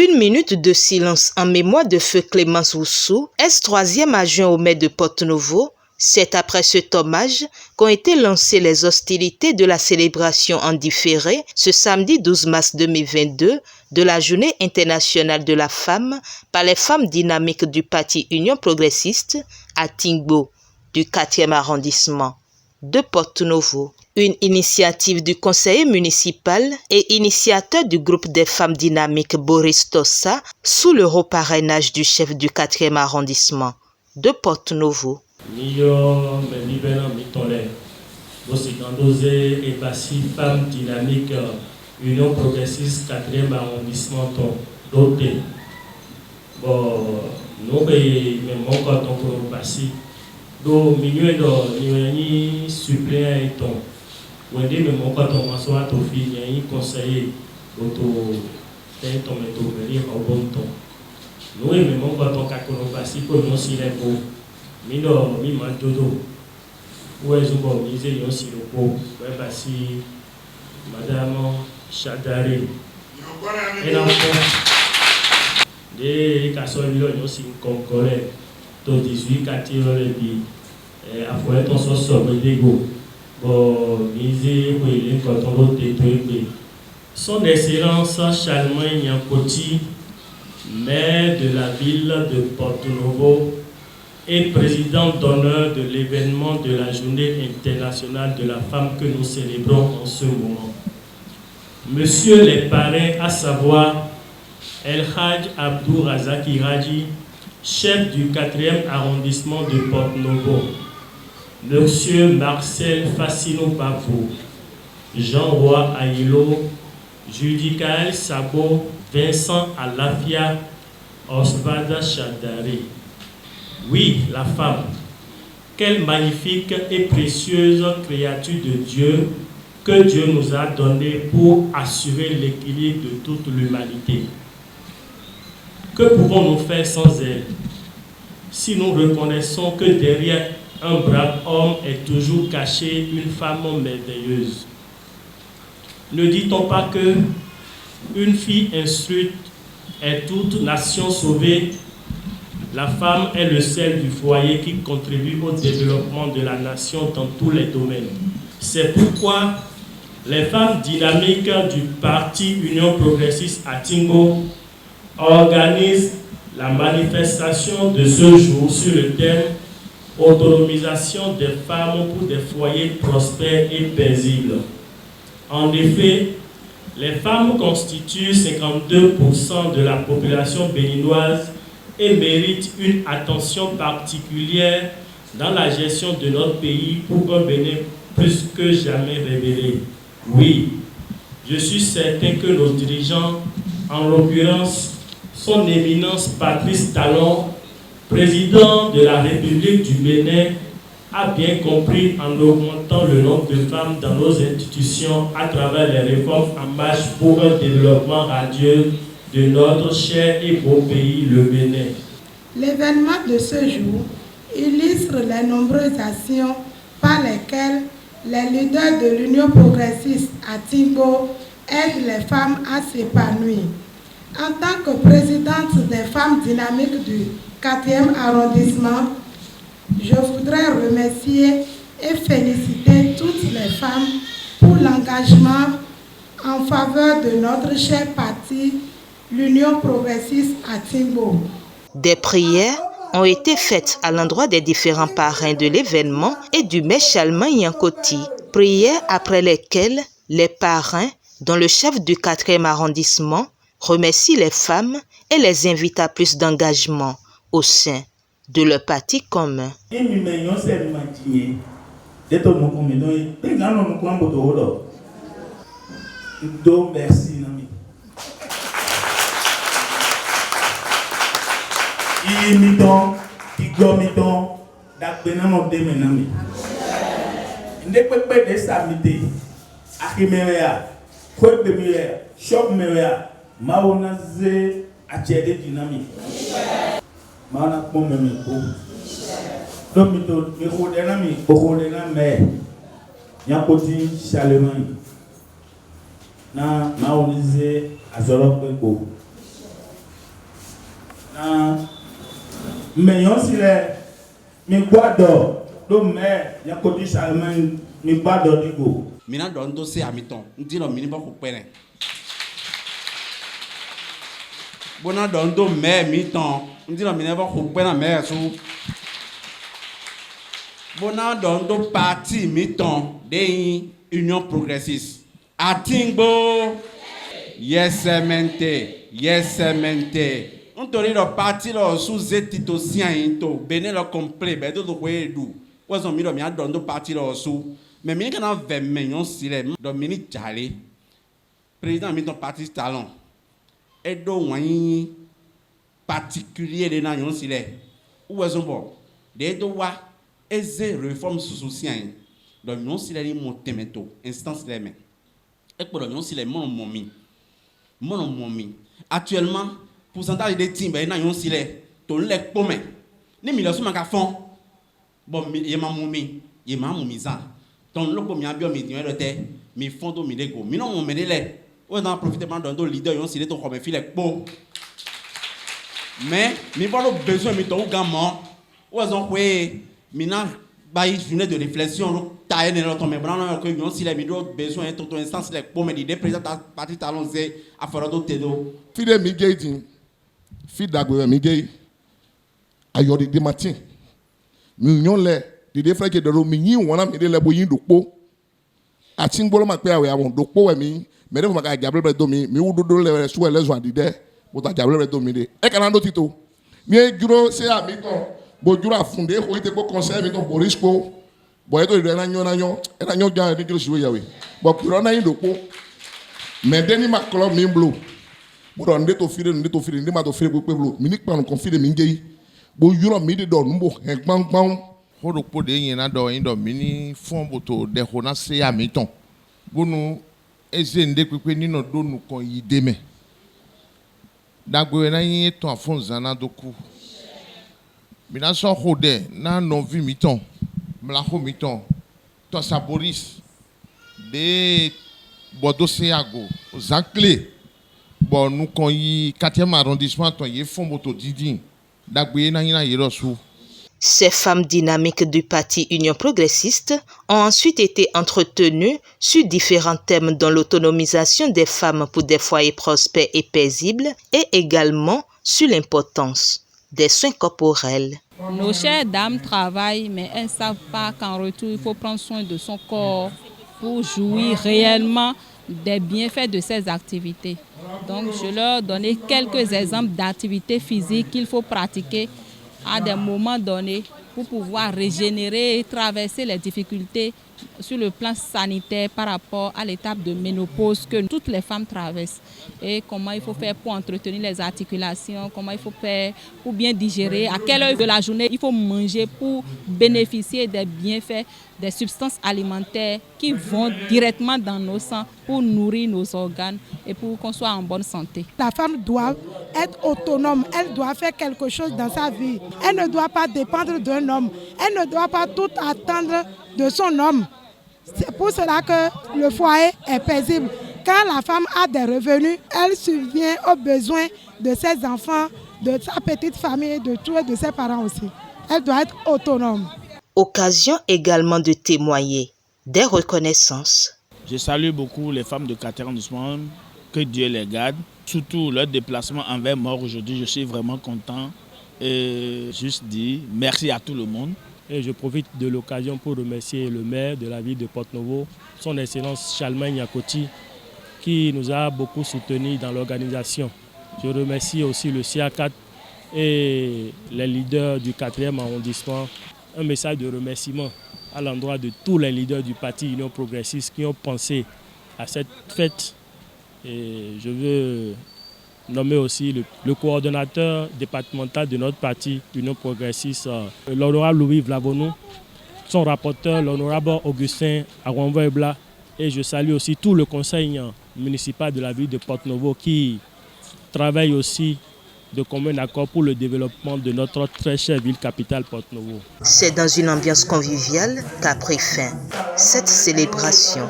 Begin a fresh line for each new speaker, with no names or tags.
Une minute de silence en mémoire de feu Clémence Oussou, ex-troisième adjoint au maire de Porto-Novo. C'est après cet hommage qu'ont été lancées les hostilités de la célébration en différé ce samedi 12 mars 2022 de la Journée internationale de la femme par les femmes dynamiques du parti Union progressiste à Tingbo, du 4e arrondissement de Porto-Novo. Une initiative du conseiller municipal et initiateur du groupe des femmes dynamiques Boris Tossa sous le reparrainage du chef du 4e arrondissement de Porto-Novo.
Femmes dynamiques Union progressiste 4e arrondissement doté. Bon, nous même encore ton pour passer. Do milieu de ni suppléant et ton. Wende même encore ton soit to fille ni conseiller auto ten ton méto venir au bon temps. Nous même encore ton kakono passer pour nous si les beau. Mino mi mandodo. Où est-ce qu'on disait yon si le beau. Ouais passer madame Chadari. Et l'enfant des cassoles yon si concorde. 18 quartiers et puis après ton sort d'ego bon misé oui quand on doit détruire son excellence Charlemagne Yankoti, maire de la ville de Porto-Novo et président d'honneur de l'événement de la Journée internationale de la femme que nous célébrons en ce moment. Monsieur les parrains, à savoir El Hadj Abdou Razaki Raji, chef du 4e arrondissement de Porto-Novo, Monsieur Marcel Fassino Bafou, Jean-Roy Aïlo, Judicaël Sabo, Vincent Alafia, Osvalda Chadari. Oui, la femme, quelle magnifique et précieuse créature de Dieu que Dieu nous a donnée pour assurer l'équilibre de toute l'humanité. Que pouvons-nous faire sans elle si nous reconnaissons que derrière un brave homme est toujours cachée une femme merveilleuse? Ne dit-on pas que une fille instruite est toute nation sauvée? La femme est le sel du foyer qui contribue au développement de la nation dans tous les domaines. C'est pourquoi les femmes dynamiques du parti Union progressiste à Tingbo organise la manifestation de ce jour sur le thème autonomisation des femmes pour des foyers prospères et paisibles. En effet, les femmes constituent 52% de la population béninoise et méritent une attention particulière dans la gestion de notre pays pour un Bénin plus que jamais révélé. Oui, je suis certain que nos dirigeants, en l'occurrence son éminence Patrice Talon, président de la République du Bénin, a bien compris en augmentant le nombre de femmes dans nos institutions à travers les réformes en marche pour un développement radieux de notre cher et beau pays, le Bénin.
L'événement de ce jour illustre les nombreuses actions par lesquelles les leaders de l'Union progressiste à Tingbo aident les femmes à s'épanouir. En tant que présidente des femmes dynamiques du 4e arrondissement, je voudrais remercier et féliciter toutes les femmes pour l'engagement en faveur de notre cher parti, l'Union progressiste à Tingbo.
Des prières ont été faites à l'endroit des différents parrains de l'événement et du maire Charlemagne Yankoti. Prières après lesquelles les parrains, dont le chef du 4e arrondissement, remercie les femmes et les invite à plus d'engagement au sein de leur parti commun.
Maonaze achede dynamique. Maana pombe meko. Domito meko denami okolena me. Yankoti Charlemagne. Na maonize azorok meko. Mais yon si le mi guado do me ya koti Salman mi guado digo.
Mina don do se amiton. Ndi no mini ba ko pere. Bona don do me miton. Ndi no mini ba ko pere me so. Bona don do parti miton de Union Progressiste. Atingbo. Yes mente. On te dit le parti là sous étito sien into bené le complet ben do we do. Was on mi do mi a don do parti là sous. Mais mi kana 20 millions sile do mini jale. Président mi ton parti talon. Et do wani particulier de na yon sile. Ou was on bo. De do wa eze réforme sous sien. Do yon sile li montemento instance les mains. Et pour yon sile mon momi. Actuellement, pourcentage de team ben na yon sile ton lek pome. Ni mi lo so maka fon. Bon ye ma momi za. Ton loko mi abio mi tiwe te mi fon do mi lego. Mi non mo menele. O na profiter man do leader yon sile to ko me fi lek po. Mais mi pas le besoin mi to gamin. O zon kwe mi na ba journée de réflexion taille ne l'autre mais blanc que yon sile mi do besoin to instance lek po me di président parti talon ze aforo do tedo.
Fide mi gate. Fide dagwe mi gate. Ayodi de matin. Mi yon le de frère que de ro mi yin wona mi de le bo yin dokpo. Ati ngbolo ma pe awe awon dokpo we mi me de ma ka jabre do mi wudo le so le zo adide bo ta jabre do mi de. E kana do tito. Mi e juro se ami ton bo juro afunde ho ite ko conseil mi ton borispo. Bo e to de na nyo jan ni kilo siwe yawe. Bo kuro na yin dokpo. Me de ni ma club mi blo. Bo don de to fire ndi ma to fire pe blo. Mi ni pa no confide mi ngei. Bo juro mi de do numbo he gbangban.
Hodo po de yin na do yin do mini fon boto de hona se amiton. Bonu eze nde pepe ni no do nu kon yi deme. Dagwe na yin ton afon zana doku. Mina so hode na non vi miton. Mla ho miton. To saboris de bodo se ago. Zankle. Bon nu kon yi 4e arrondissement ton yi fon boto didin. Dagwe na yin na yero sou.
Ces femmes dynamiques du parti Union Progressiste ont ensuite été entretenues sur différents thèmes dont l'autonomisation des femmes pour des foyers prospères et paisibles et également sur l'importance des soins corporels.
Nos chères dames travaillent, mais elles ne savent pas qu'en retour, il faut prendre soin de son corps pour jouir réellement des bienfaits de ces activités. Donc, je leur donnais quelques exemples d'activités physiques qu'il faut pratiquer à des moments donnés pour pouvoir régénérer et traverser les difficultés sur le plan sanitaire par rapport à l'étape de ménopause que toutes les femmes traversent. Et comment il faut faire pour entretenir les articulations, comment il faut faire pour bien digérer, à quelle heure de la journée il faut manger pour bénéficier des bienfaits des substances alimentaires qui vont directement dans nos sangs pour nourrir nos organes et pour qu'on soit en bonne santé.
La femme doit être autonome, elle doit faire quelque chose dans sa vie. Elle ne doit pas dépendre d'un homme, elle ne doit pas tout attendre de son homme. C'est pour cela que le foyer est paisible. Quand la femme a des revenus, elle subvient aux besoins de ses enfants, de sa petite famille, de tous et de ses parents aussi. Elle doit être autonome.
Occasion également de témoigner des reconnaissances.
Je salue beaucoup les femmes de 4e arrondissement, que Dieu les garde. Surtout leur déplacement envers moi aujourd'hui, je suis vraiment content. Et juste dire merci à tout le monde.
Et je profite de l'occasion pour remercier le maire de la ville de Porte-Novo, son Excellence Charlemagne Yakoti, qui nous a beaucoup soutenus dans l'organisation. Je remercie aussi le CA4 et les leaders du 4e arrondissement. Un message de remerciement à l'endroit de tous les leaders du parti Union Progressiste qui ont pensé à cette fête. Et je veux nommer aussi le coordonnateur départemental de notre parti Union Progressiste, l'honorable Louis Vlavonou, son rapporteur, l'honorable Augustin Aronvoebla. Et je salue aussi tout le conseil municipal de la ville de Porte-Novo qui travaille aussi de commun accord pour le développement de notre très chère ville capitale Porte-Novo.
C'est dans une ambiance conviviale qu'a pris fin cette célébration.